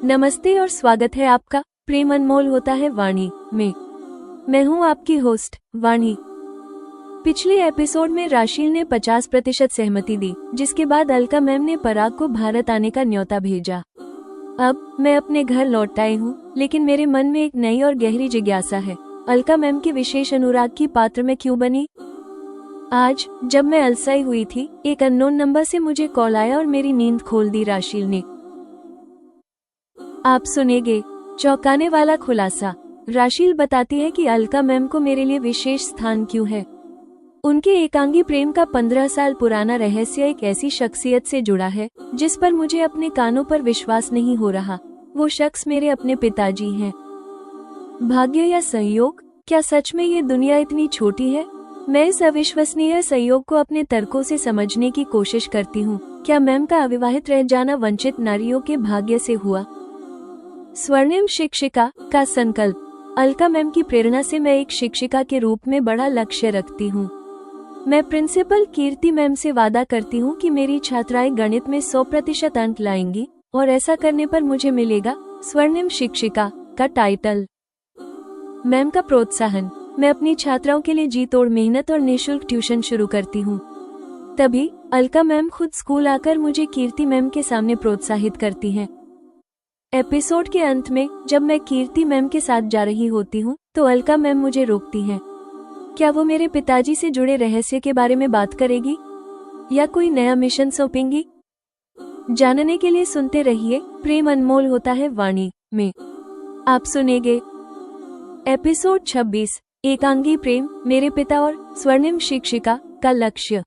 नमस्ते और स्वागत है आपका प्रेम अनमोल होता है वाणी में। मैं हूं आपकी होस्ट वाणी। पिछले एपिसोड में राशील ने 50% सहमति दी, जिसके बाद अलका मैम ने पराग को भारत आने का न्योता भेजा। अब मैं अपने घर लौट आई हूँ, लेकिन मेरे मन में एक नई और गहरी जिज्ञासा है। अलका मैम के विशेष अनुराग की पात्र मैं क्यों बनी? आज जब मैं अलसाई हुई थी, एक अननोन नंबर से मुझे कॉल आया और मेरी नींद खोल दी राशील ने। आप सुनेंगे चौंकाने वाला खुलासा। राशील बताती है कि अलका मैम को मेरे लिए विशेष स्थान क्यों है। उनके एकांगी प्रेम का 15 साल पुराना रहस्य एक ऐसी शख्सियत से जुड़ा है जिस पर मुझे अपने कानों पर विश्वास नहीं हो रहा। वो शख्स मेरे अपने पिताजी हैं। भाग्य या संयोग? क्या सच में ये दुनिया इतनी छोटी है? मैं इस अविश्वसनीय संयोग को अपने तर्कों से समझने की कोशिश करती हूँ। क्या मैम का अविवाहित रह जाना वंचित नारियों के भाग्य से हुआ? स्वर्णिम शिक्षिका का संकल्प। अलका मैम की प्रेरणा से मैं एक शिक्षिका के रूप में बड़ा लक्ष्य रखती हूँ। मैं प्रिंसिपल कीर्ति मैम से वादा करती हूँ कि मेरी छात्राएं गणित में 100% अंक लाएंगी और ऐसा करने पर मुझे मिलेगा स्वर्णिम शिक्षिका का टाइटल। मैम का प्रोत्साहन। मैं अपनी छात्राओं के लिए जी तोड़ मेहनत और निःशुल्क ट्यूशन शुरू करती हूँ। तभी अलका मैम खुद स्कूल आकर मुझे कीर्ति मैम के सामने प्रोत्साहित करती हैं। एपिसोड के अंत में जब मैं कीर्ति मैम के साथ जा रही होती हूँ तो अलका मैम मुझे रोकती हैं। क्या वो मेरे पिताजी से जुड़े रहस्य के बारे में बात करेगी या कोई नया मिशन सौंपेंगी? जानने के लिए सुनते रहिए प्रेम अनमोल होता है वाणी में। आप सुनेंगे एपिसोड 26 एकांगी प्रेम, मेरे पिता और स्वर्णिम शिक्षिका का लक्ष्य।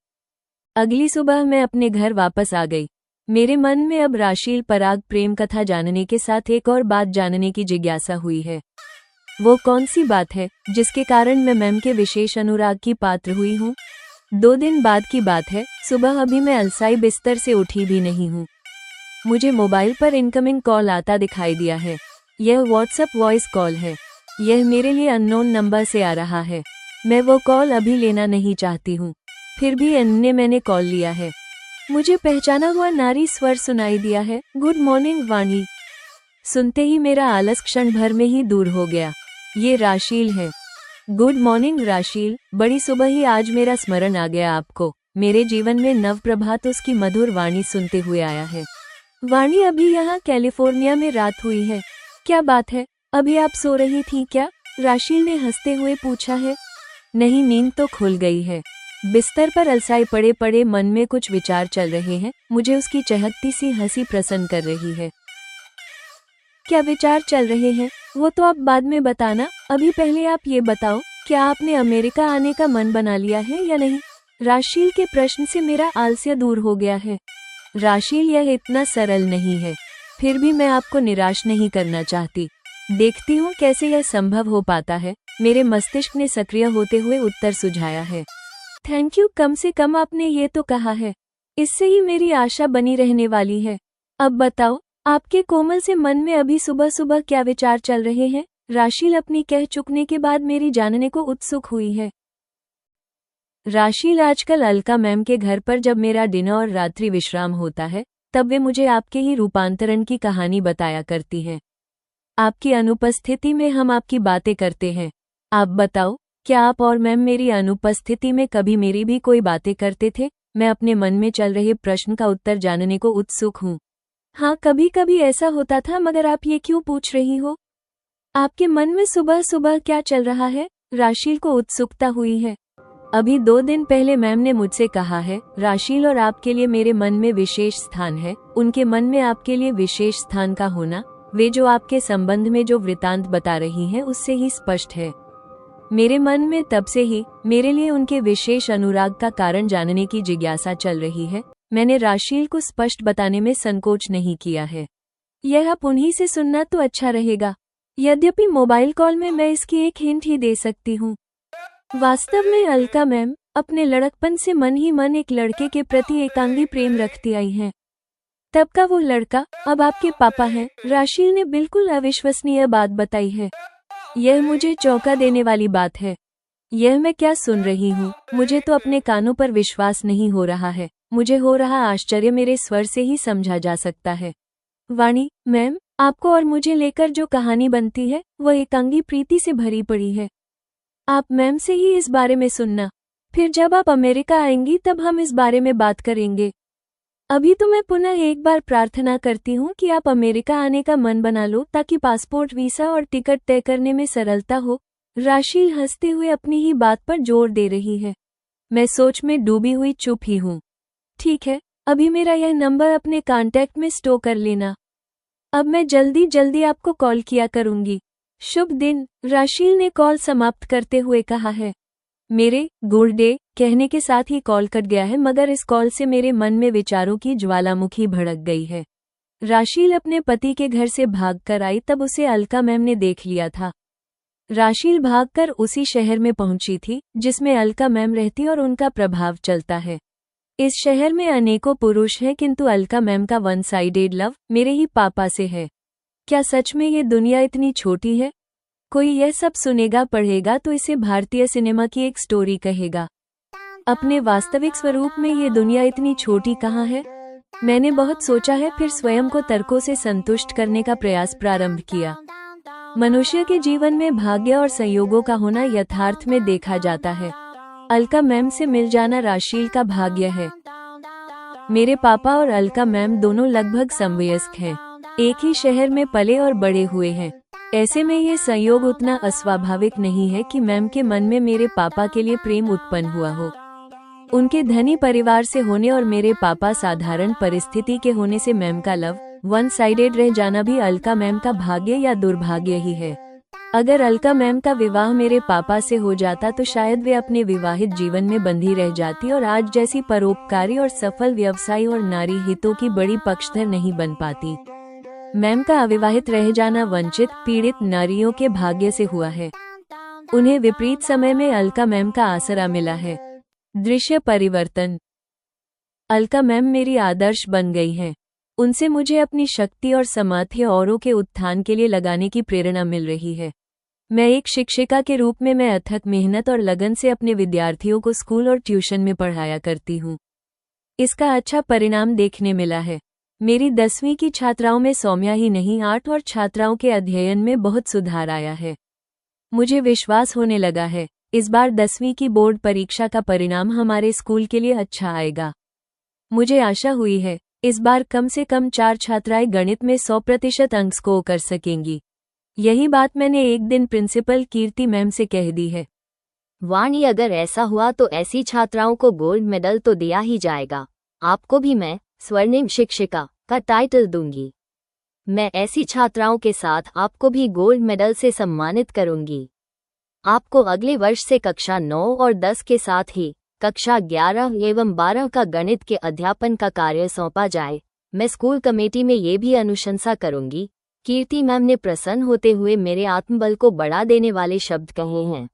अगली सुबह मैं अपने घर वापस आ गई। मेरे मन में अब राशील पराग प्रेम कथा जानने के साथ एक और बात जानने की जिज्ञासा हुई है। वो कौन सी बात है जिसके कारण मैं मैम के विशेष अनुराग की पात्र हुई हूँ? 2 दिन बाद की बात है। सुबह अभी मैं अलसाई बिस्तर से उठी भी नहीं हूँ। मुझे मोबाइल पर इनकमिंग कॉल आता दिखाई दिया है। यह व्हाट्सएप वॉइस कॉल है। यह मेरे लिए अननोन नंबर से आ रहा है। मैं वो कॉल अभी लेना नहीं चाहती हूँ, फिर भी मैंने कॉल लिया है। मुझे पहचाना हुआ नारी स्वर सुनाई दिया है, गुड मॉर्निंग वाणी। सुनते ही मेरा आलस क्षण भर में ही दूर हो गया। ये राशील है। Good morning Rasheel. बड़ी सुबह ही आज मेरा स्मरण आ गया आपको। मेरे जीवन में नव प्रभात उसकी मधुर वाणी सुनते हुए आया है। वाणी, अभी यहाँ कैलिफोर्निया में रात हुई है। क्या बात है, अभी आप सो रही थी क्या? राशील ने हंसते हुए पूछा है। नहीं, नींद तो खुल गई है। बिस्तर पर अलसाए पड़े पड़े मन में कुछ विचार चल रहे हैं। मुझे उसकी चहकती सी हंसी प्रसन्न कर रही है। क्या विचार चल रहे हैं वो तो आप बाद में बताना। अभी पहले आप ये बताओ, क्या आपने अमेरिका आने का मन बना लिया है या नहीं? राशील के प्रश्न से मेरा आलस्य दूर हो गया है। राशील, यह इतना सरल नहीं है, फिर भी मैं आपको निराश नहीं करना चाहती। देखती हूँ कैसे यह संभव हो पाता है। मेरे मस्तिष्क ने सक्रिय होते हुए उत्तर सुझाया है। थैंक यू, कम से कम आपने ये तो कहा है। इससे ही मेरी आशा बनी रहने वाली है। अब बताओ, आपके कोमल से मन में अभी सुबह सुबह क्या विचार चल रहे हैं? राशील अपनी कह चुकने के बाद मेरी जानने को उत्सुक हुई है। राशील, आजकल अलका मैम के घर पर जब मेरा डिनर और रात्रि विश्राम होता है, तब वे मुझे आपके ही रूपांतरण की कहानी बताया करती हैं। आपकी अनुपस्थिति में हम आपकी बातें करते हैं। आप बताओ, क्या आप और मैम मेरी अनुपस्थिति में कभी मेरी भी कोई बातें करते थे? मैं अपने मन में चल रहे प्रश्न का उत्तर जानने को उत्सुक हूँ। हाँ, कभी कभी ऐसा होता था, मगर आप ये क्यों पूछ रही हो? आपके मन में सुबह सुबह क्या चल रहा है? राशील को उत्सुकता हुई है। अभी 2 दिन पहले मैम ने मुझसे कहा है, राशील, और आपके लिए मेरे मन में विशेष स्थान है। उनके मन में आपके लिए विशेष स्थान का होना वे जो आपके संबंध में जो वृतांत बता रही हैं उससे ही स्पष्ट है। मेरे मन में तब से ही मेरे लिए उनके विशेष अनुराग का कारण जानने की जिज्ञासा चल रही है। मैंने राशील को स्पष्ट बताने में संकोच नहीं किया है। यह आप उन्हीं से सुनना तो अच्छा रहेगा। यद्यपि मोबाइल कॉल में मैं इसकी एक हिंट ही दे सकती हूँ। वास्तव में अलका मैम अपने लड़कपन से मन ही मन एक लड़के के प्रति एकांगी प्रेम रखती आई हैं। तब का वो लड़का अब आपके पापा हैं। राशील ने बिल्कुल अविश्वसनीय बात बताई है। यह मुझे चौंका देने वाली बात है। यह मैं क्या सुन रही हूँ? मुझे तो अपने कानों पर विश्वास नहीं हो रहा है। मुझे हो रहा आश्चर्य मेरे स्वर से ही समझा जा सकता है। वाणी मैम, आपको और मुझे लेकर जो कहानी बनती है वह एकांगी प्रीति से भरी पड़ी है। आप मैम से ही इस बारे में सुनना, फिर जब आप अमेरिका आएंगी तब हम इस बारे में बात करेंगे। अभी तो मैं पुनः एक बार प्रार्थना करती हूँ कि आप अमेरिका आने का मन बना लो ताकि पासपोर्ट, वीसा और टिकट तय करने में सरलता हो। राशील हंसते हुए अपनी ही बात पर जोर दे रही है। मैं सोच में डूबी हुई चुप ही हूँ। ठीक है, अभी मेरा यह नंबर अपने कॉन्टैक्ट में स्टोर कर लेना। अब मैं जल्दी जल्दी आपको कॉल किया करूँगी। शुभ दिन, राशील ने कॉल समाप्त करते हुए कहा है। मेरे गुड डे कहने के साथ ही कॉल कट गया है, मगर इस कॉल से मेरे मन में विचारों की ज्वालामुखी भड़क गई है। राशील अपने पति के घर से भागकर आई तब उसे अलका मैम ने देख लिया था। राशील भागकर उसी शहर में पहुंची थी जिसमें अलका मैम रहती और उनका प्रभाव चलता है। इस शहर में अनेकों पुरुष हैं, किंतु अलका मैम का वन साइडेड लव मेरे ही पापा से है। क्या सच में ये दुनिया इतनी छोटी है? कोई यह सब सुनेगा पढ़ेगा तो इसे भारतीय सिनेमा की एक स्टोरी कहेगा। अपने वास्तविक स्वरूप में ये दुनिया इतनी छोटी कहाँ है? मैंने बहुत सोचा है, फिर स्वयं को तर्कों से संतुष्ट करने का प्रयास प्रारंभ किया। मनुष्य के जीवन में भाग्य और संयोगों का होना यथार्थ में देखा जाता है। अलका मैम से मिल जाना राशील का भाग्य है। मेरे पापा और अलका मैम दोनों लगभग समवयस्क हैं, एक ही शहर में पले और बड़े हुए हैं। ऐसे में ये संयोग उतना अस्वाभाविक नहीं है कि मैम के मन में मेरे पापा के लिए प्रेम उत्पन्न हुआ हो। उनके धनी परिवार से होने और मेरे पापा साधारण परिस्थिति के होने से मैम का लव वन साइडेड रह जाना भी अलका मैम का भाग्य या दुर्भाग्य ही है। अगर अलका मैम का विवाह मेरे पापा से हो जाता तो शायद वे अपने विवाहित जीवन में बंधी रह जाती और आज जैसी परोपकारी और सफल व्यवसायी और नारी हितों की बड़ी पक्षधर नहीं बन पाती। मैम का अविवाहित रह जाना वंचित पीड़ित नारियों के भाग्य से हुआ है। उन्हें विपरीत समय में अलका मैम का आसरा मिला है। दृश्य परिवर्तन। अलका मैम मेरी आदर्श बन गई हैं। उनसे मुझे अपनी शक्ति और सामर्थ्य औरों के उत्थान के लिए लगाने की प्रेरणा मिल रही है। मैं एक शिक्षिका के रूप में मैं अथक मेहनत और लगन से अपने विद्यार्थियों को स्कूल और ट्यूशन में पढ़ाया करती हूँ। इसका अच्छा परिणाम देखने मिला है। मेरी 10वीं की छात्राओं में सौम्या ही नहीं 8 और छात्राओं के अध्ययन में बहुत सुधार आया है। मुझे विश्वास होने लगा है इस बार 10वीं की बोर्ड परीक्षा का परिणाम हमारे स्कूल के लिए अच्छा आएगा। मुझे आशा हुई है इस बार कम से कम 4 छात्राएं गणित में 100% अंक स्कोर कर सकेंगी। यही बात मैंने एक दिन प्रिंसिपल कीर्ति मैम से कह दी है। वाणी, अगर ऐसा हुआ तो ऐसी छात्राओं को गोल्ड मेडल तो दिया ही जाएगा। आपको भी मैं स्वर्णिम शिक्षिका का टाइटल दूंगी। मैं ऐसी छात्राओं के साथ आपको भी गोल्ड मेडल से सम्मानित करूंगी। आपको अगले वर्ष से कक्षा 9 और 10 के साथ ही कक्षा 11 एवं 12 का गणित के अध्यापन का कार्य सौंपा जाए। मैं स्कूल कमेटी में ये भी अनुशंसा करूंगी। कीर्ति मैम ने प्रसन्न होते हुए मेरे आत्मबल को बढ़ा देने वाले शब्द कहे हैं।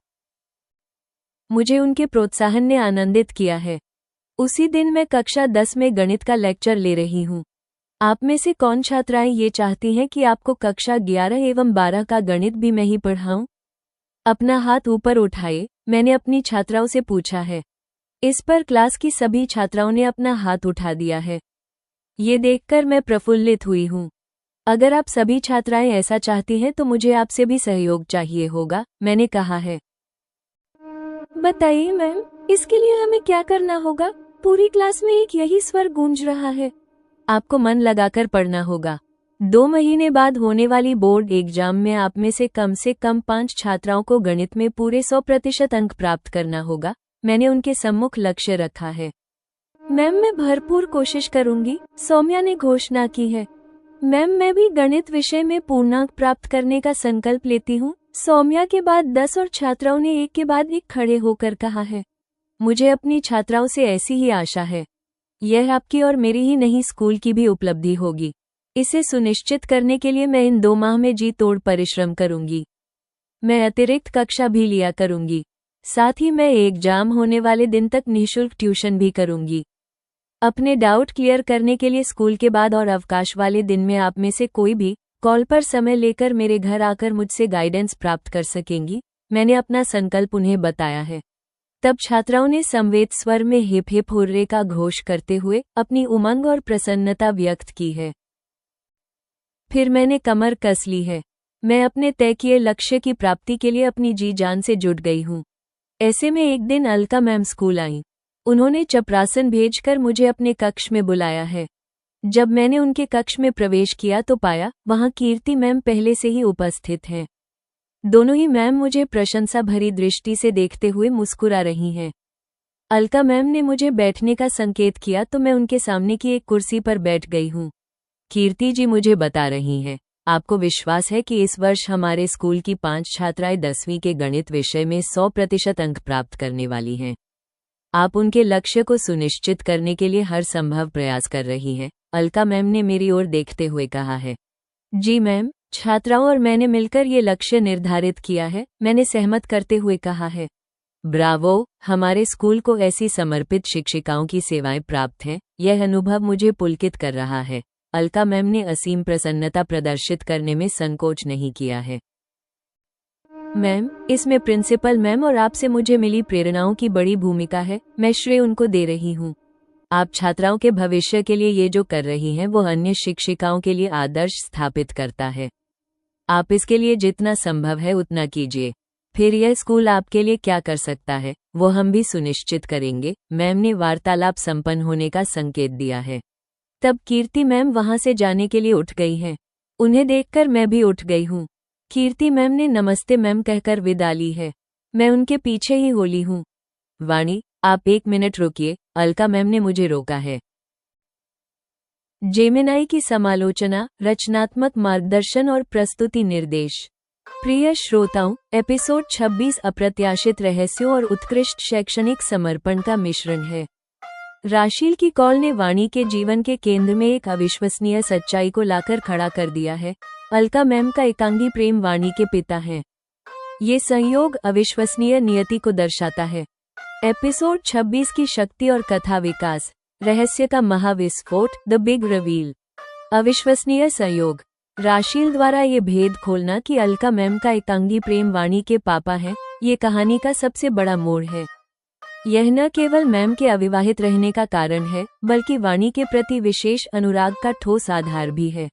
मुझे उनके प्रोत्साहन ने आनंदित किया है। उसी दिन मैं कक्षा 10 में गणित का लेक्चर ले रही हूँ। आप में से कौन छात्राएं ये चाहती हैं कि आपको कक्षा 11 एवं 12 का गणित भी मैं ही पढ़ाऊं? अपना हाथ ऊपर उठाए, मैंने अपनी छात्राओं से पूछा है। इस पर क्लास की सभी छात्राओं ने अपना हाथ उठा दिया है। ये देखकर मैं प्रफुल्लित हुई हूँ। अगर आप सभी छात्राएं ऐसा चाहती हैं तो मुझे आपसे भी सहयोग चाहिए होगा, मैंने कहा है। बताइए मैम, इसके लिए हमें क्या करना होगा? पूरी क्लास में एक यही स्वर गूंज रहा है। आपको मन लगाकर पढ़ना होगा। 2 महीने बाद होने वाली बोर्ड एग्जाम में आप में से कम 5 छात्राओं को गणित में पूरे 100% अंक प्राप्त करना होगा। मैंने उनके सम्मुख लक्ष्य रखा है। मैम, मैं भरपूर कोशिश करूंगी, सौम्या ने घोषणा की है। मैम, मैं भी गणित विषय में पूर्णांक प्राप्त करने का संकल्प लेती हूँ, सौम्या के बाद 10 और छात्राओं ने एक के बाद एक खड़े होकर कहा है। मुझे अपनी छात्राओं से ऐसी ही आशा है। यह आपकी और मेरी ही नहीं, स्कूल की भी उपलब्धि होगी। इसे सुनिश्चित करने के लिए मैं इन 2 माह में जी तोड़ परिश्रम करूंगी। मैं अतिरिक्त कक्षा भी लिया करूंगी। साथ ही मैं एग्जाम होने वाले दिन तक निःशुल्क ट्यूशन भी करूंगी। अपने डाउट क्लियर करने के लिए स्कूल के बाद और अवकाश वाले दिन में आप में से कोई भी कॉल पर समय लेकर मेरे घर आकर मुझसे गाइडेंस प्राप्त कर सकेंगी। मैंने अपना संकल्प उन्हें बताया है। तब छात्राओं ने समवेत स्वर में हिप हिप हुर्रे का घोष करते हुए अपनी उमंग और प्रसन्नता व्यक्त की है। फिर मैंने कमर कस ली है। मैं अपने तय किए लक्ष्य की प्राप्ति के लिए अपनी जी जान से जुट गई हूँ। ऐसे में एक दिन अलका मैम स्कूल आईं। उन्होंने चपरासन भेजकर मुझे अपने कक्ष में बुलाया है। जब मैंने उनके कक्ष में प्रवेश किया तो पाया वहां कीर्ति मैम पहले से ही उपस्थित हैं। दोनों ही मैम मुझे प्रशंसा भरी दृष्टि से देखते हुए मुस्कुरा रही हैं। अलका मैम ने मुझे बैठने का संकेत किया तो मैं उनके सामने की एक कुर्सी पर बैठ गई हूँ। कीर्ति जी मुझे बता रही हैं, आपको विश्वास है कि इस वर्ष हमारे स्कूल की 5 छात्राएं 10वीं के गणित विषय में 100% अंक प्राप्त करने वाली हैं। आप उनके लक्ष्य को सुनिश्चित करने के लिए हर संभव प्रयास कर रही हैं, अलका मैम ने मेरी ओर देखते हुए कहा है। जी मैम, छात्राओं और मैंने मिलकर ये लक्ष्य निर्धारित किया है, मैंने सहमत करते हुए कहा है। ब्रावो, हमारे स्कूल को ऐसी समर्पित शिक्षिकाओं की सेवाएं प्राप्त हैं, यह अनुभव मुझे पुलकित कर रहा है। अलका मैम ने असीम प्रसन्नता प्रदर्शित करने में संकोच नहीं किया है। मैम, इसमें प्रिंसिपल मैम और आपसे मुझे मिली प्रेरणाओं की बड़ी भूमिका है, मैं श्रेय उनको दे रही हूँ। आप छात्राओं के भविष्य के लिए ये जो कर रही हैं वो अन्य शिक्षिकाओं के लिए आदर्श स्थापित करता है। आप इसके लिए जितना संभव है उतना कीजिए। फिर यह स्कूल आपके लिए क्या कर सकता है वो हम भी सुनिश्चित करेंगे। मैम ने वार्तालाप संपन्न होने का संकेत दिया है। तब कीर्ति मैम वहां से जाने के लिए उठ गई हैं। उन्हें देखकर मैं भी उठ गई हूँ। कीर्ति मैम ने नमस्ते मैम कहकर विदा ली है। मैं उनके पीछे ही होली हूँ। वाणी, आप 1 मिनट रुकिए, अलका मैम ने मुझे रोका है। जेमिनाई की समालोचना, रचनात्मक मार्गदर्शन और प्रस्तुति निर्देश। प्रिय श्रोताओं, एपिसोड 26 अप्रत्याशित रहस्यों और उत्कृष्ट शैक्षणिक समर्पण का मिश्रण है। राशील की कॉल ने वाणी के जीवन के केंद्र में एक अविश्वसनीय सच्चाई को लाकर खड़ा कर दिया है। अलका मैम का एकांगी प्रेम वाणी के पिता हैं। ये संयोग अविश्वसनीय नियति को दर्शाता है। एपिसोड 26 की शक्ति और कथा विकास, रहस्य का महाविस्फोट, द बिग रिवील। अविश्वसनीय संयोग। राशील द्वारा ये भेद खोलना कि अलका मैम का एकांगी प्रेम वाणी के पापा हैं, ये कहानी का सबसे बड़ा मोड़ है। यह न केवल मैम के अविवाहित रहने का कारण है, बल्कि वाणी के प्रति विशेष अनुराग का ठोस आधार भी है।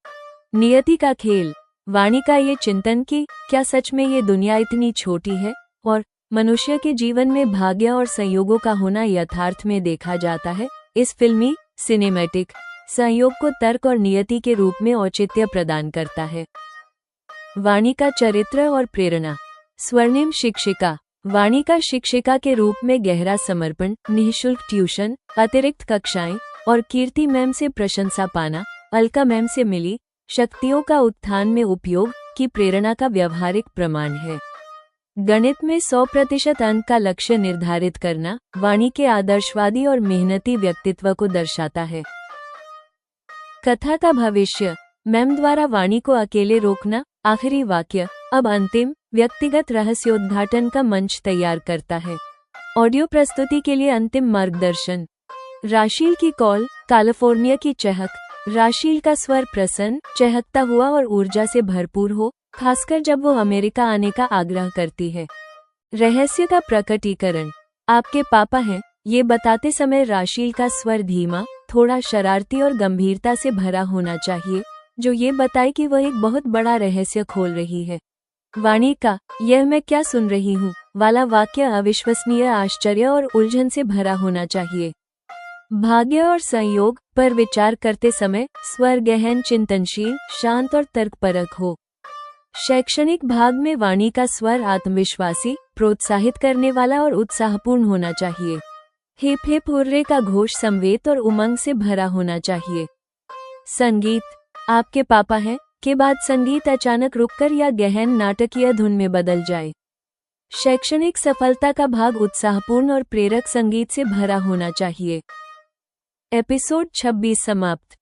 नियति का खेल। वाणी का ये चिंतन कि क्या सच में ये दुनिया इतनी छोटी है और मनुष्य के जीवन में भाग्य और संयोगों का होना यथार्थ में देखा जाता है, इस फिल्मी सिनेमैटिक संयोग को तर्क और नियति के रूप में औचित्य प्रदान करता है। वाणी का चरित्र और प्रेरणा। स्वर्णिम शिक्षिका। वाणी का शिक्षिका के रूप में गहरा समर्पण, निःशुल्क ट्यूशन, अतिरिक्त कक्षाएं और कीर्ति मैम से प्रशंसा पाना, अलका मैम से मिली शक्तियों का उत्थान में उपयोग की प्रेरणा का व्यवहारिक प्रमाण है। गणित में 100% अंक का लक्ष्य निर्धारित करना वाणी के आदर्शवादी और मेहनती व्यक्तित्व को दर्शाता है। कथा का भविष्य। मैम द्वारा वाणी को अकेले रोकना, आखिरी वाक्य, अब अंतिम व्यक्तिगत रहस्योद्घाटन का मंच तैयार करता है। ऑडियो प्रस्तुति के लिए अंतिम मार्गदर्शन। राशील की कॉल, कैलिफोर्निया की चहक। राशील का स्वर प्रसन्न, चहकता हुआ और ऊर्जा से भरपूर हो, खासकर जब वो अमेरिका आने का आग्रह करती है। रहस्य का प्रकटीकरण। आपके पापा हैं, ये बताते समय राशील का स्वर धीमा, थोड़ा शरारती और गंभीरता से भरा होना चाहिए, जो ये बताए कि वह एक बहुत बड़ा रहस्य खोल रही है। वाणी का यह मैं क्या सुन रही हूँ वाला वाक्य अविश्वसनीय आश्चर्य और उलझन से भरा होना चाहिए। भाग्य और संयोग पर विचार करते समय स्वर गहन, चिंतनशील, शांत और तर्कपरक हो। शैक्षणिक भाग में वाणी का स्वर आत्मविश्वासी, प्रोत्साहित करने वाला और उत्साहपूर्ण होना चाहिए। हिप हिप हुर्रे का घोष संवेद और उमंग से भरा होना चाहिए। संगीत। आपके पापा हैं के बाद संगीत अचानक रुककर या गहन नाटकीय धुन में बदल जाए। शैक्षणिक सफलता का भाग उत्साहपूर्ण और प्रेरक संगीत से भरा होना चाहिए। एपिसोड 26 समाप्त।